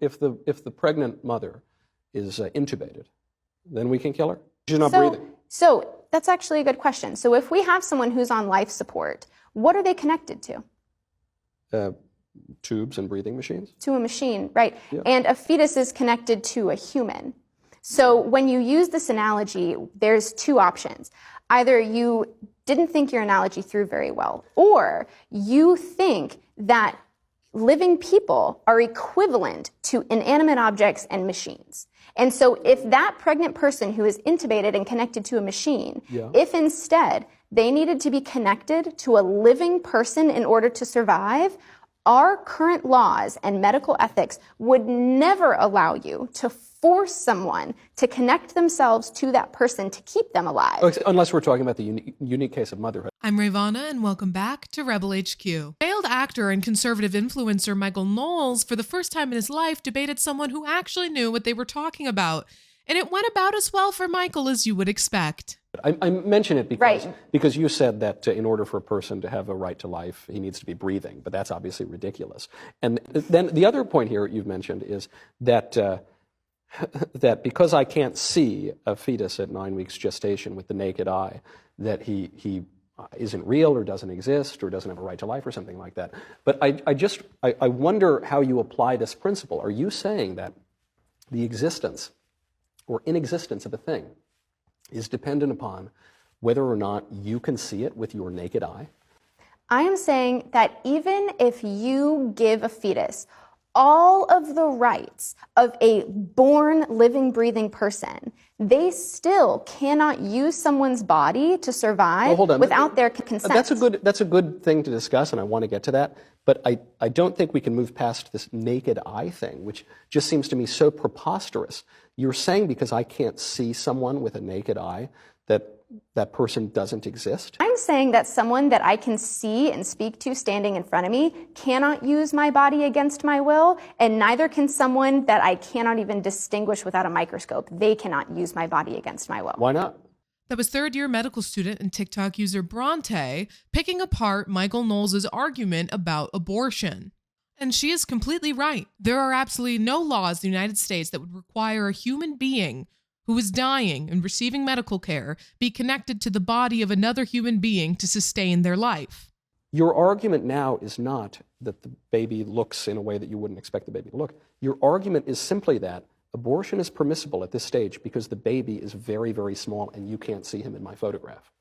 if the pregnant mother is intubated, then we can kill her? She's not breathing. So that's actually a good question. So if we have someone who's on life support, what are they connected to? Tubes and breathing machines. To a machine, right? Yeah. And a fetus is connected to a human. So when you use this analogy, there's two options. Either you didn't think your analogy through very well, or you think that living people are equivalent to inanimate objects and machines. And so if that pregnant person who is intubated and connected to a machine, if instead they needed to be connected to a living person in order to survive, our current laws and medical ethics would never allow you to force someone to connect themselves to that person to keep them alive. Unless we're talking about the unique case of motherhood. I'm Rayy Vana, and welcome back to Rebel HQ. Failed actor and conservative influencer Michael Knowles, for the first time in his life, debated someone who actually knew what they were talking about. And it went about as well for Michael as you would expect. I mention it because you said that in order for a person to have a right to life, he needs to be breathing, but that's obviously ridiculous. And then the other point here you've mentioned is that that because I can't see a fetus at 9 weeks gestation with the naked eye, that he isn't real or doesn't exist or doesn't have a right to life or something like that. But I wonder how you apply this principle. Are you saying that the existence or inexistence of a thing is dependent upon whether or not you can see it with your naked eye? I am saying that even if you give a fetus all of the rights of a born, living, breathing person, they still cannot use someone's body to survive without their consent. That's a good thing to discuss, and I want to get to that. But I don't think we can move past this naked eye thing, which just seems to me so preposterous. You're saying because I can't see someone with a naked eye that person doesn't exist? I'm saying that someone that I can see and speak to standing in front of me cannot use my body against my will, and neither can someone that I cannot even distinguish without a microscope. They cannot use my body against my will. Why not? That was third-year medical student and TikTok user Bronte picking apart Michael Knowles' argument about abortion. And she is completely right. There are absolutely no laws in the United States that would require a human being who is dying and receiving medical care be connected to the body of another human being to sustain their life. Your argument now is not that the baby looks in a way that you wouldn't expect the baby to look. Your argument is simply that abortion is permissible at this stage because the baby is very, very small and you can't see him in my photograph.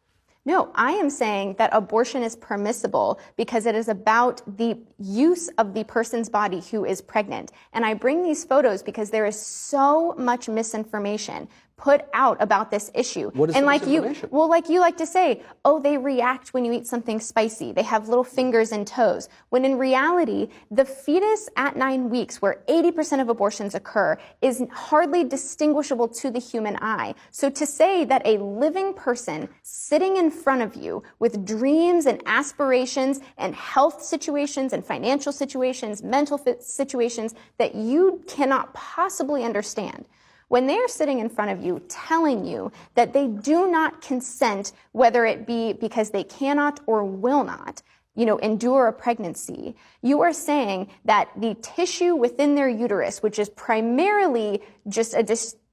No, I am saying that abortion is permissible because it is about the use of the person's body who is pregnant. And I bring these photos because there is so much misinformation put out about this issue. What is and like you like to say, oh, they react when you eat something spicy. They have little fingers and toes. When in reality, the fetus at 9 weeks, where 80% of abortions occur, is hardly distinguishable to the human eye. So to say that a living person sitting in front of you with dreams and aspirations and health situations and financial situations, mental situations that you cannot possibly understand, when they are sitting in front of you telling you that they do not consent, whether it be because they cannot or will not, endure a pregnancy, you are saying that the tissue within their uterus, which is primarily just a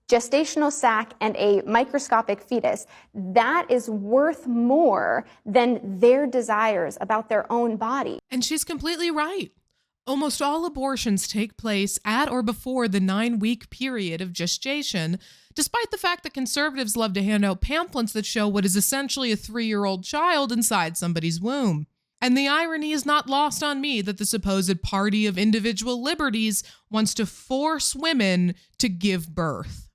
gestational sac and a microscopic fetus, that is worth more than their desires about their own body. And she's completely right. Almost all abortions take place at or before the 9-week period of gestation, despite the fact that conservatives love to hand out pamphlets that show what is essentially a 3-year-old child inside somebody's womb. And the irony is not lost on me that the supposed party of individual liberties wants to force women to give birth.